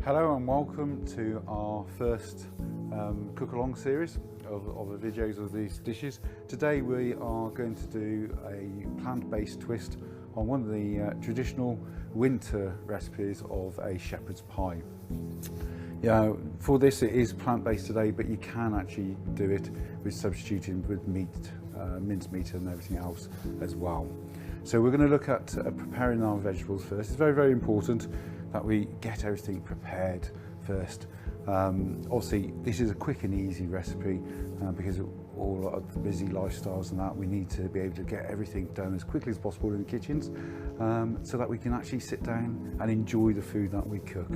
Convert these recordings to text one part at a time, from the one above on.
Hello and welcome to our first cook-along series of the videos of these dishes. Today we are going to do a plant-based twist on one of the traditional winter recipes of a shepherd's pie. Yeah, for this it is plant-based today, but you can actually do it with substituting with meat, minced meat and everything else as well. So we're going to look at preparing our vegetables first. It's very, very important that we get everything prepared first. Obviously this is a quick and easy recipe because of all of the busy lifestyles and that, we need to be able to get everything done as quickly as possible in the kitchens so that we can actually sit down and enjoy the food that we cook.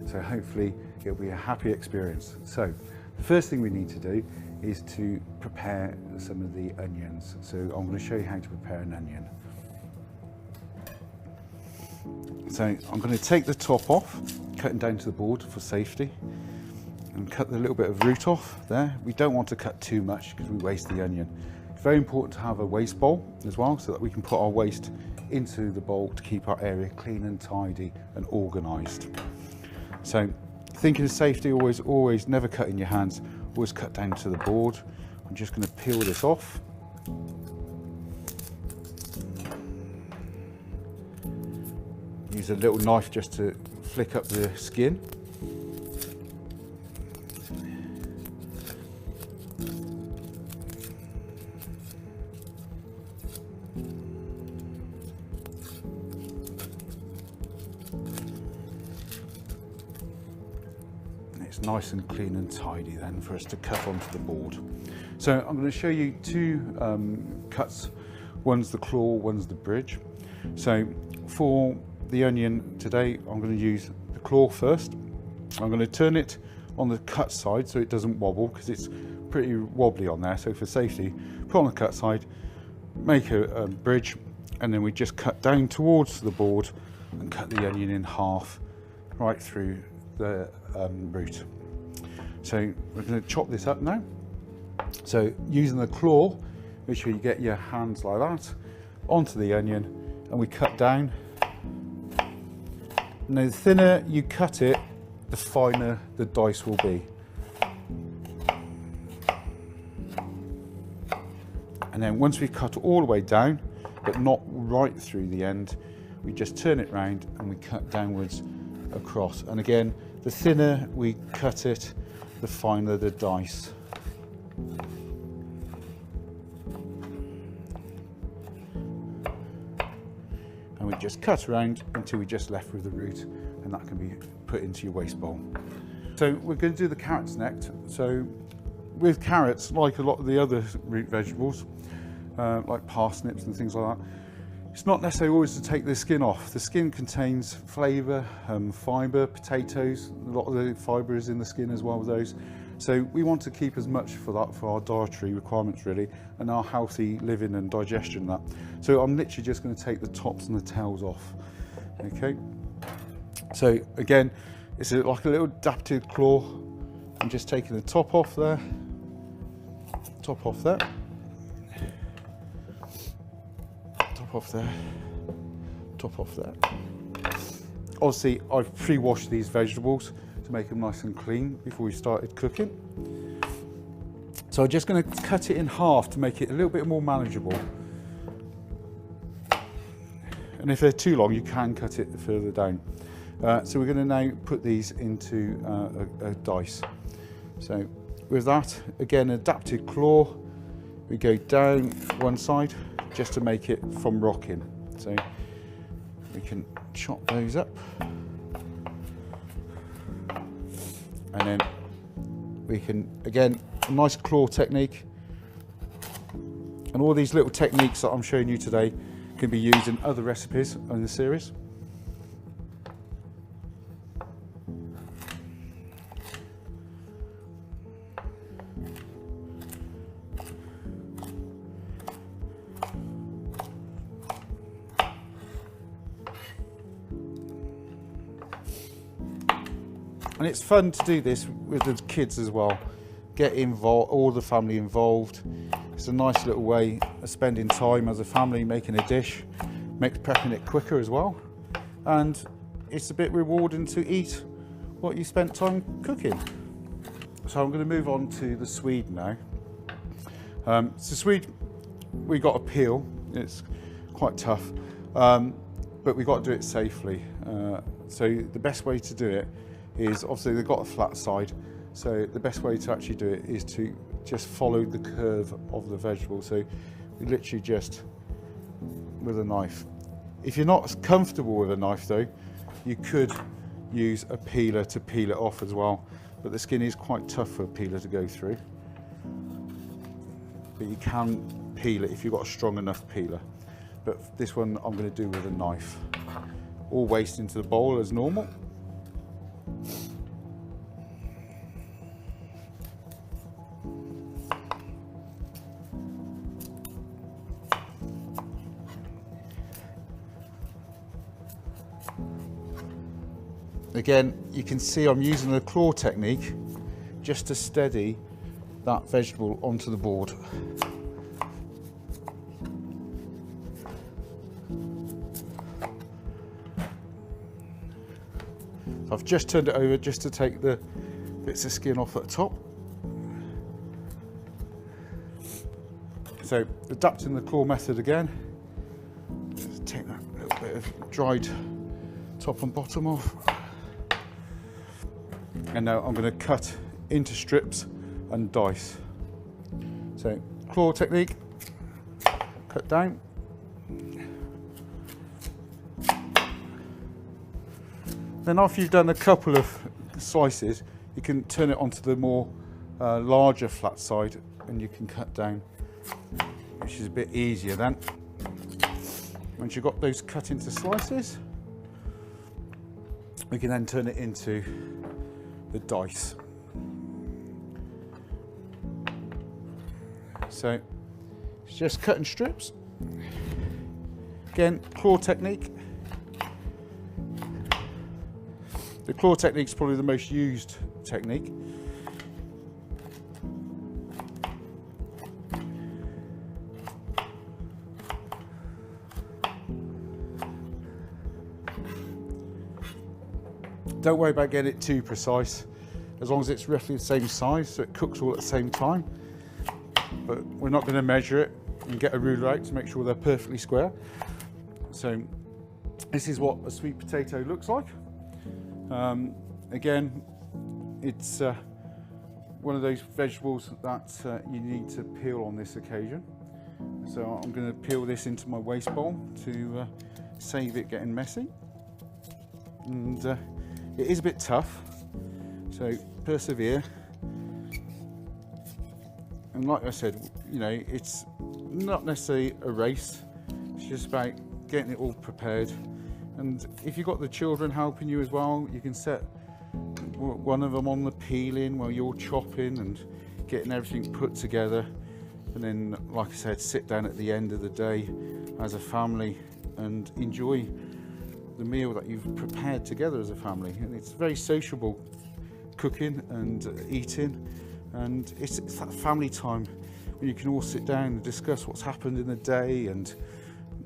So hopefully it'll be a happy experience. So the first thing we need to do is to prepare some of the onions. So I'm going to show you how to prepare an onion. So I'm going to take the top off, cut it down to the board for safety, and cut the little bit of root off there. We don't want to cut too much because we waste the onion. It's very important to have a waste bowl as well so that we can put our waste into the bowl to keep our area clean and tidy and organised. So thinking of safety, always never cut in your hands, always cut down to the board. I'm just going to peel this off. Use a little knife just to flick up the skin. It's nice and clean and tidy then for us to cut onto the board. So I'm going to show you two cuts. One's the claw, one's the bridge. So for the onion today, I'm going to use the claw first. I'm going to turn it on the cut side so it doesn't wobble because it's pretty wobbly on there. So for safety, put on the cut side, make a bridge, and then we just cut down towards the board and cut the onion in half right through the root. So we're going to chop this up now. So using the claw, make sure you get your hands like that onto the onion, and we cut down. Now the thinner you cut it, the finer the dice will be. And then once we've cut all the way down, but not right through the end, we just turn it round and we cut downwards across. And again, the thinner we cut it, the finer the dice. And we just cut around until we're just left with the root, and that can be put into your waste bowl. So we're going to do the carrots next. So with carrots, like a lot of the other root vegetables, like parsnips and things like that, it's not necessarily always to take the skin off. The skin contains flavour, fibre. Potatoes, a lot of the fibre is in the skin as well with those. So we want to keep as much for that for our dietary requirements really, and our healthy living and digestion that. So I'm literally just going to take the tops and the tails off. Okay. So again, it's like a little adapted claw. I'm just taking the top off there, top off there, top off there, top off there. Obviously I've pre-washed these vegetables to make them nice and clean before we started cooking. So I'm just going to cut it in half to make it a little bit more manageable. And if they're too long, you can cut it further down. So we're going to now put these into a dice. So with that, again, adapted claw, we go down one side just to make it from rocking. So we can chop those up. And then we can, again, a nice claw technique. And all these little techniques that I'm showing you today can be used in other recipes in the series. And it's fun to do this with the kids as well. Get involved, all the family involved. It's a nice little way of spending time as a family making a dish, makes prepping it quicker as well. And it's a bit rewarding to eat what you spent time cooking. So I'm going to move on to the swede now. So swede, we got to peel. It's quite tough, but we got to do it safely. So the best way to do it is, obviously they've got a flat side, so the best way to actually do it is to just follow the curve of the vegetable. So we literally just with a knife. If you're not comfortable with a knife though, you could use a peeler to peel it off as well, but the skin is quite tough for a peeler to go through. But you can peel it if you've got a strong enough peeler. But this one I'm going to do with a knife. All waste into the bowl as normal. Again, you can see I'm using the claw technique just to steady that vegetable onto the board. I've just turned it over just to take the bits of skin off at the top. So adapting the claw method again, just take that little bit of dried top and bottom off. And now I'm going to cut into strips and dice. So claw technique, cut down. Then after you've done a couple of slices, you can turn it onto the more larger flat side and you can cut down, which is a bit easier then. Once you've got those cut into slices, we can then turn it into the dice. So it's just cutting strips. Again, claw technique. The claw technique is probably the most used technique. Don't worry about getting it too precise, as long as it's roughly the same size so it cooks all at the same time. But we're not going to measure it and get a ruler out to make sure they're perfectly square. So this is what a sweet potato looks like. Again, it's one of those vegetables that you need to peel on this occasion. So I'm going to peel this into my waste bowl to save it getting messy. And it is a bit tough, so persevere. And like I said, you know, it's not necessarily a race, it's just about getting it all prepared. And if you've got the children helping you as well, you can set one of them on the peeling while you're chopping and getting everything put together. And then, like I said, sit down at the end of the day as a family and enjoy the meal that you've prepared together as a family. And it's very sociable cooking and eating, and it's that family time when you can all sit down and discuss what's happened in the day and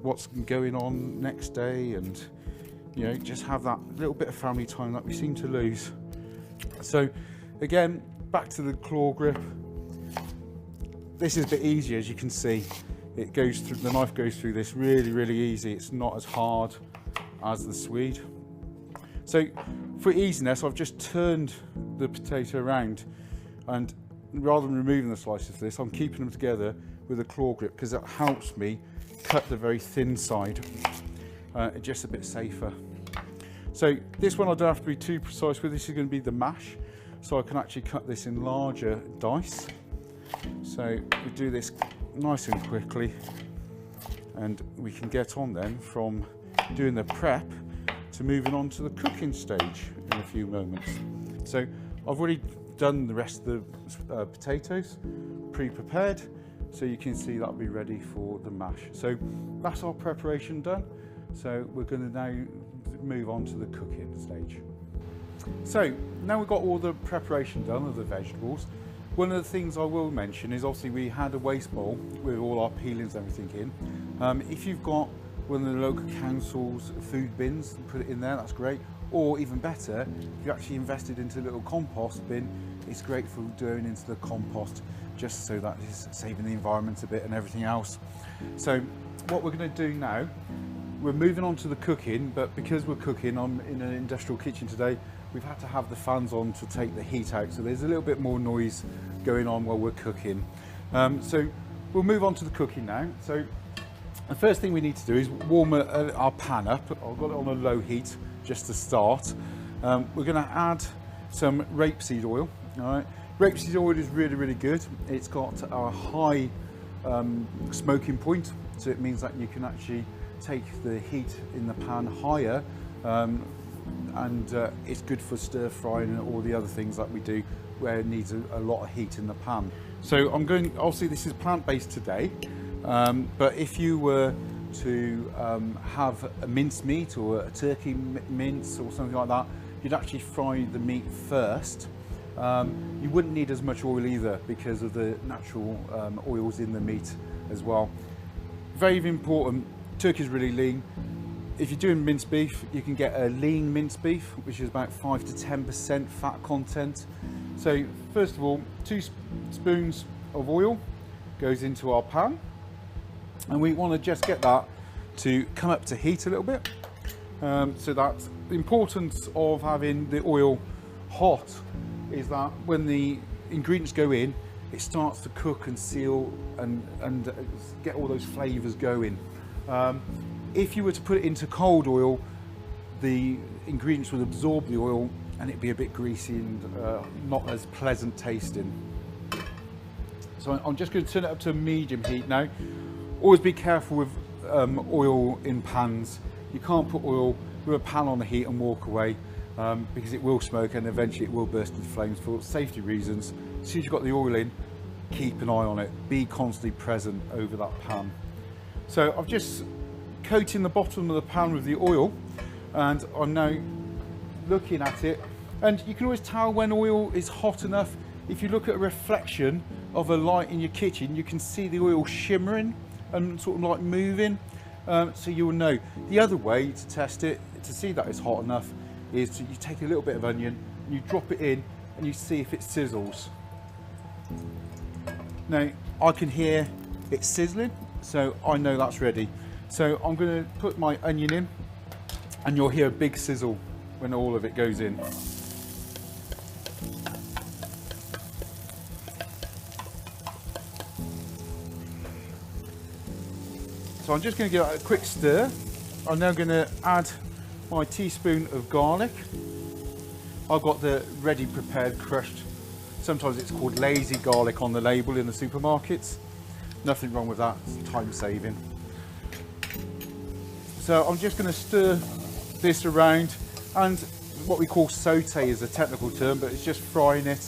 what's going on next day, and you know, just have that little bit of family time that we seem to lose. So again, back to the claw grip. This is a bit easier, as you can see. It goes through, the knife goes through this really easy. It's not as hard as the swede. So for easiness, I've just turned the potato around, and rather than removing the slices of this, I'm keeping them together with a claw grip because it helps me cut the very thin side. It's just a bit safer. So this one I don't have to be too precise with. This is going to be the mash, so I can actually cut this in larger dice. So we do this nice and quickly, and we can get on then from doing the prep to moving on to the cooking stage in a few moments. So I've already done the rest of the potatoes pre-prepared, so you can see that'll be ready for the mash. So that's our preparation done. So we're going to now move on to the cooking stage. So now we've got all the preparation done of the vegetables. One of the things I will mention is, obviously we had a waste bowl with all our peelings and everything in. If you've got one of the local council's food bins, put it in there, that's great. or even better, if you actually invested into a little compost bin, it's great for doing into the compost, just so that is saving the environment a bit and everything else. So what we're going to do now, we're moving on to the cooking, but because we're cooking, I'm in an industrial kitchen today, we've had to have the fans on to take the heat out, so there's a little bit more noise going on while we're cooking. So we'll move on to the cooking now. So the first thing we need to do is warm our pan up. I've got it on a low heat just to start. We're going to add some rapeseed oil. All right, rapeseed oil is really, really good. It's got a high smoking point, so it means that you can actually take the heat in the pan higher, and it's good for stir frying and all the other things that we do where it needs a lot of heat in the pan. So obviously this is plant-based today, but if you were to have a minced meat or a turkey mince or something like that, you'd actually fry the meat first. You wouldn't need as much oil either because of the natural oils in the meat as well. Very important, turkey is really lean. If you're doing minced beef, you can get a lean minced beef, which is about 5 to 10% fat content. So first of all, 2 spoons of oil goes into our pan, and we want to just get that to come up to heat a little bit. So that's the importance of having the oil hot, is that when the ingredients go in, it starts to cook and seal and get all those flavors going. If you were to put it into cold oil, the ingredients would absorb the oil and it'd be a bit greasy and not as pleasant tasting. So I'm just going to turn it up to a medium heat now. Always be careful with oil in pans. You can't put oil with a pan on the heat and walk away, because it will smoke and eventually it will burst into flames for safety reasons. As soon as you've got the oil in, keep an eye on it. Be constantly present over that pan. So I've just coated the bottom of the pan with the oil, and I'm now looking at it, and you can always tell when oil is hot enough. If you look at a reflection of a light in your kitchen, you can see the oil shimmering and sort of like moving, so you'll know. The other way to test it, to see that it's hot enough, is you take a little bit of onion and you drop it in and you see if it sizzles. Now I can hear it sizzling, so I know that's ready. So I'm going to put my onion in, and you'll hear a big sizzle when all of it goes in. So I'm just going to give it a quick stir. I'm now going to add my teaspoon of garlic. I've got the ready prepared crushed. Sometimes it's called lazy garlic on the label in the supermarkets. Nothing wrong with that, it's time saving. So I'm just going to stir this around, and what we call saute is a technical term, but it's just frying it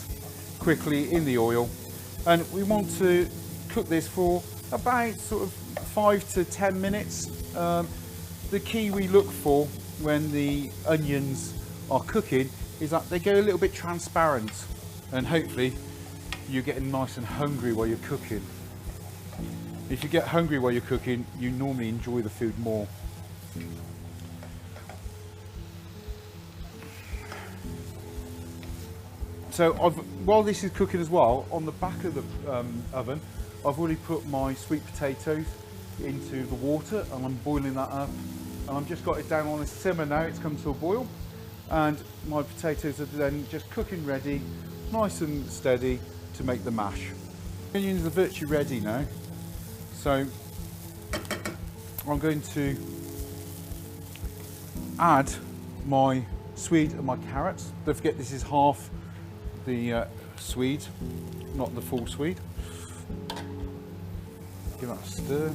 quickly in the oil. And we want to cook this for about sort of 5 to 10 minutes. The key we look for when the onions are cooking is that they go a little bit transparent, and hopefully you're getting nice and hungry while you're cooking. If you get hungry while you're cooking, you normally enjoy the food more. So while this is cooking as well, on the back of the oven, I've already put my sweet potatoes into the water, and I'm boiling that up. And I've just got it down on a simmer now, it's come to a boil. And my potatoes are then just cooking ready, nice and steady, to make the mash. Onions are virtually ready now. So I'm going to add my swede and my carrots. Don't forget this is half the swede, not the full swede. Give that a stir.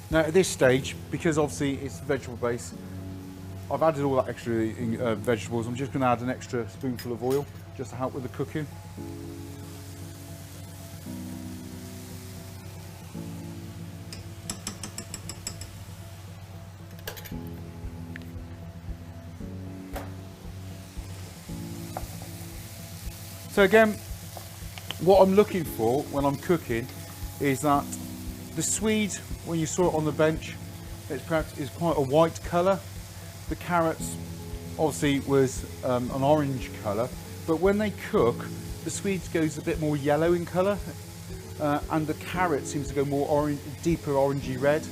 Now at this stage, because obviously it's vegetable based, I've added all that extra vegetables. I'm just going to add an extra spoonful of oil just to help with the cooking. So again, what I'm looking for when I'm cooking is that the swede, when you saw it on the bench, is quite a white colour. The carrots obviously was an orange colour, but when they cook, the swede goes a bit more yellow in colour, and the carrot seems to go more orange, deeper orangey red,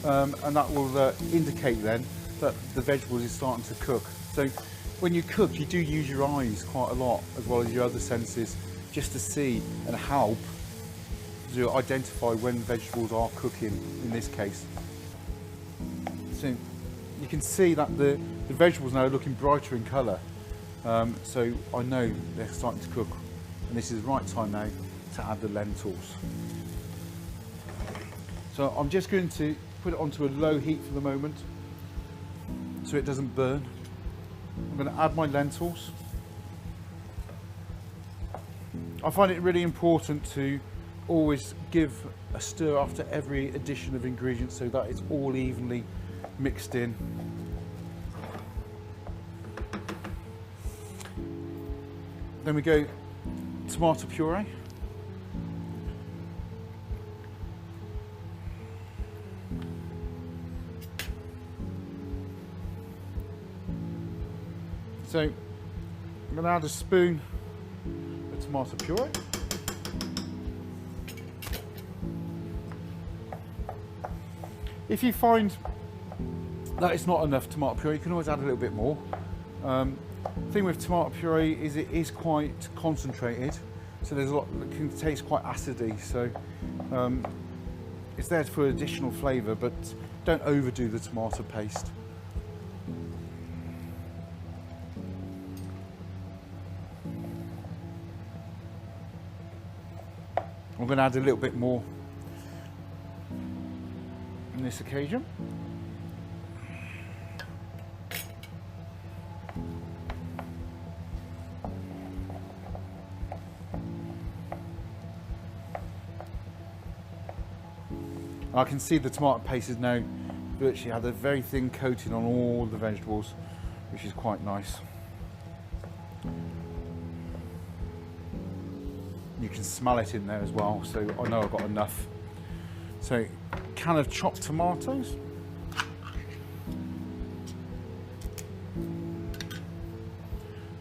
and that will indicate then that the vegetables is starting to cook. So when you cook, you do use your eyes quite a lot, as well as your other senses, just to see and help to identify when vegetables are cooking in this case. So you can see that the vegetables now are looking brighter in colour, so I know they're starting to cook, and this is the right time now to add the lentils. So I'm just going to put it onto a low heat for the moment so it doesn't burn. I'm going to add my lentils. I find it really important to always give a stir after every addition of ingredients so that it's all evenly mixed in. Then we go tomato puree. So I'm going to add a spoon of tomato puree. If you find that it's not enough tomato puree, you can always add a little bit more. The thing with tomato puree is it is quite concentrated, so there's a lot that can taste quite acidy. So it's there for additional flavour, but don't overdo the tomato paste. I'm going to add a little bit more on this occasion. I can see the tomato paste is now virtually had a very thin coating on all the vegetables, which is quite nice. You can smell it in there as well, so I know I've got enough. So, can of chopped tomatoes.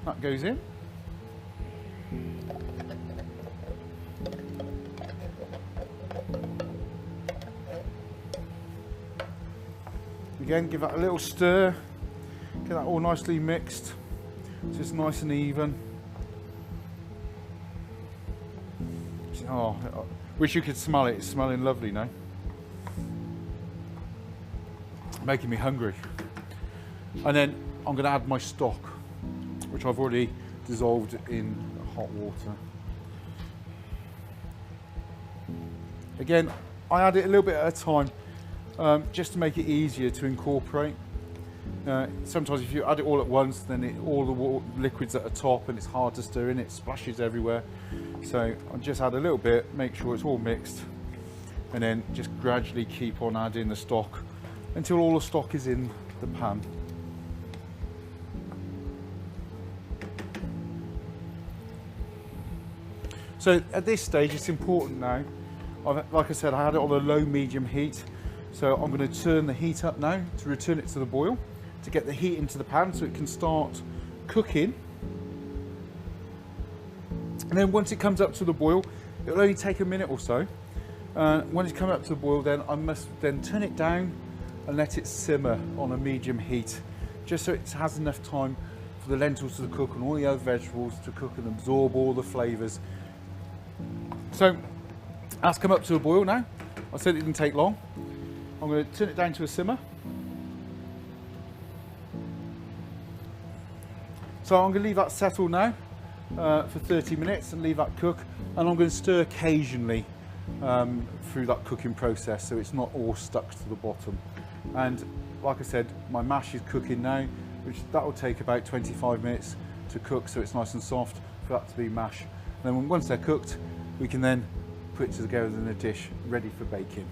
That goes in. Again, give that a little stir, get that all nicely mixed, so it's nice and even. Oh, I wish you could smell it. It's smelling lovely now. Making me hungry. And then I'm going to add my stock, which I've already dissolved in hot water. Again, I add it a little bit at a time, just to make it easier to incorporate. Sometimes if you add it all at once, then all the liquid's at the top and it's hard to stir in, it splashes everywhere. So I'll just add a little bit, make sure it's all mixed, and then just gradually keep on adding the stock until all the stock is in the pan. So at this stage it's important now, like I said, I had it on a low medium heat, so I'm going to turn the heat up now to return it to the boil, to get the heat into the pan so it can start cooking. And then once it comes up to the boil, it'll only take a minute or so. When it's come up to the boil, then I must then turn it down and let it simmer on a medium heat, just so it has enough time for the lentils to cook and all the other vegetables to cook and absorb all the flavours. So that's come up to a boil now. I said it didn't take long. I'm going to turn it down to a simmer. So I'm going to leave that settle now for 30 minutes and leave that cook, and I'm going to stir occasionally through that cooking process so it's not all stuck to the bottom. And like I said, my mash is cooking now, which that will take about 25 minutes to cook so it's nice and soft for that to be mash. And then once they're cooked, we can then put it together in a dish ready for baking.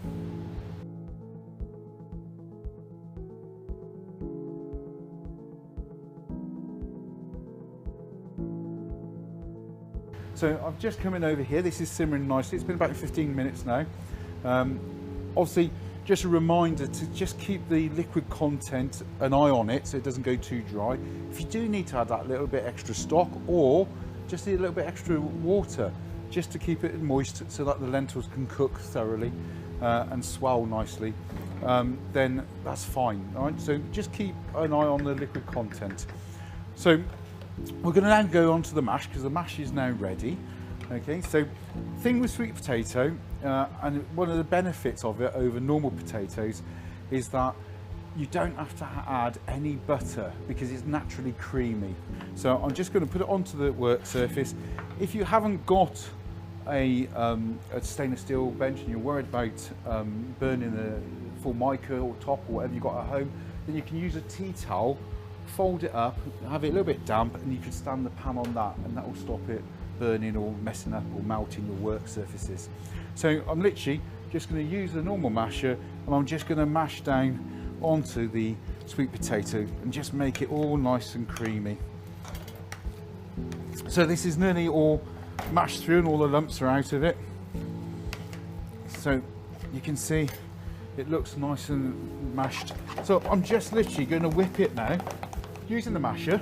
So I've just come in over here. This is simmering nicely. It's been about 15 minutes now. Obviously, just a reminder to just keep the liquid content an eye on it so it doesn't go too dry. If you do need to add that little bit extra stock, or just need a little bit extra water just to keep it moist so that the lentils can cook thoroughly and swell nicely, then that's fine. All right, so just keep an eye on the liquid content. So we're going to now go on to the mash, because the mash is now ready. Okay, so thing with sweet potato, and one of the benefits of it over normal potatoes is that you don't have to add any butter because it's naturally creamy. So I'm just going to put it onto the work surface. If you haven't got a stainless steel bench and you're worried about burning a Formica or top or whatever you've got at home, then you can use a tea towel, fold it up, have it a little bit damp, and you can stand the pan on that, and that will stop it burning or messing up or melting your work surfaces. So I'm literally just going to use the normal masher, and I'm just going to mash down onto the sweet potato and just make it all nice and creamy. So this is nearly all mashed through and all the lumps are out of it. So you can see it looks nice and mashed. So I'm just literally going to whip it now using the masher.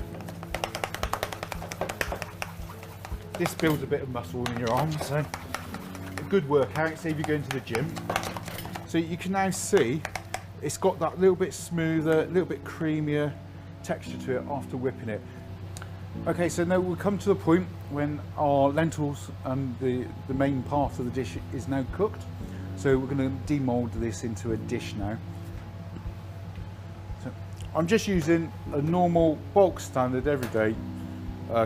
This builds a bit of muscle in your arms, so a good workout, say if you're going to the gym. So you can now see it's got that little bit smoother, a little bit creamier texture to it after whipping it. Okay, so now we'll come to the point when our lentils and the main part of the dish is now cooked. So we're going to demold this into a dish now. So I'm just using a normal bulk standard everyday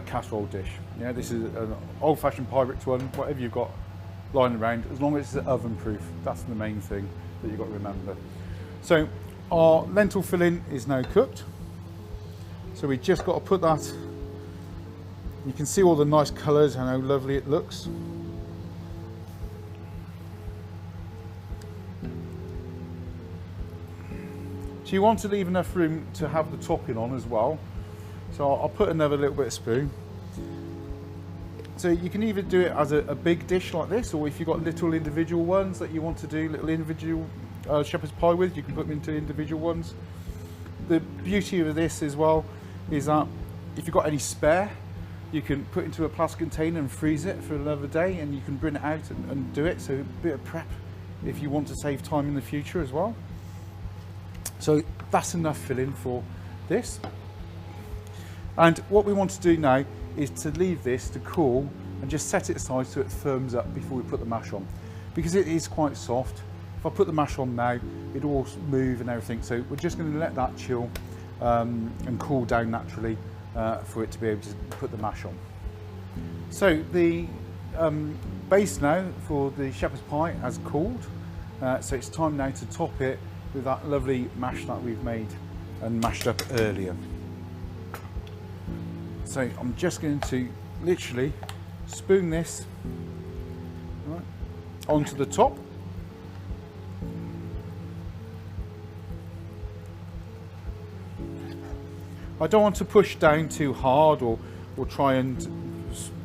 casserole dish. Yeah, this is an old-fashioned Pyrex one, whatever you've got lying around, as long as it's oven proof. That's the main thing that you've got to remember. So our lentil filling is now cooked. So we just got to put that. You can see all the nice colours and how lovely it looks. So you want to leave enough room to have the topping on as well. So I'll put another little bit of spoon. So you can either do it as a big dish like this, or if you've got little individual ones that you want to do little individual shepherd's pie with, you can put them into individual ones. The beauty of this as well is that if you've got any spare, you can put it into a plastic container and freeze it for another day, and you can bring it out and do it. So a bit of prep if you want to save time in the future as well. So that's enough filling for this. And what we want to do now is to leave this to cool and just set it aside so it firms up before we put the mash on, because it is quite soft. If I put the mash on now, it'll all move and everything. So we're just going to let that chill and cool down naturally for it to be able to put the mash on. So the base now for the shepherd's pie has cooled. So it's time now to top it with that lovely mash that we've made and mashed up earlier. So I'm just going to literally spoon this right onto the top. I don't want to push down too hard or try and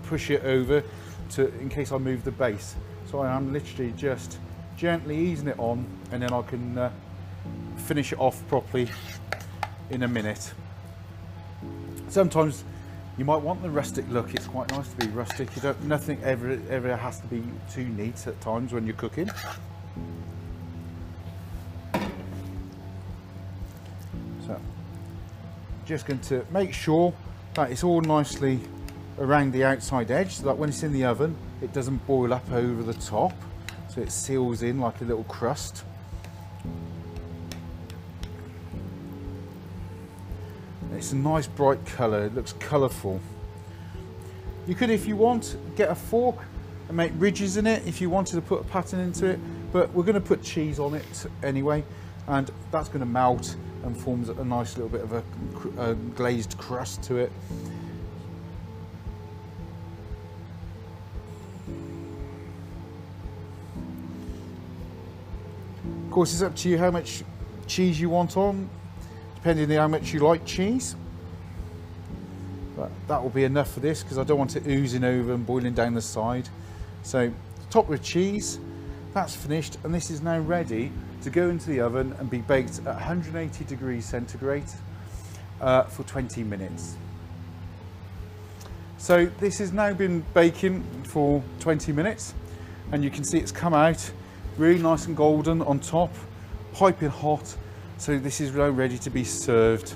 push it over in case I move the base. So I am literally just gently easing it on, and then I can finish it off properly in a minute. Sometimes you might want the rustic look. It's quite nice to be rustic. Nothing ever has to be too neat at times when you're cooking. So just going to make sure that it's all nicely around the outside edge, so that when it's in the oven it doesn't boil up over the top, so it seals in like a little crust. It's a nice bright colour, it looks colourful. You could, if you want, get a fork and make ridges in it if you wanted to put a pattern into it, but we're going to put cheese on it anyway, and that's going to melt and forms a nice little bit of a glazed crust to it. Of course, it's up to you how much cheese you want on, depending on how much you like cheese. but that will be enough for this because I don't want it oozing over and boiling down the side. So top with cheese, that's finished, and this is now ready to go into the oven and be baked at 180 degrees centigrade for 20 minutes. So this has now been baking for 20 minutes, and you can see it's come out really nice and golden on top, piping hot. So this is now ready to be served.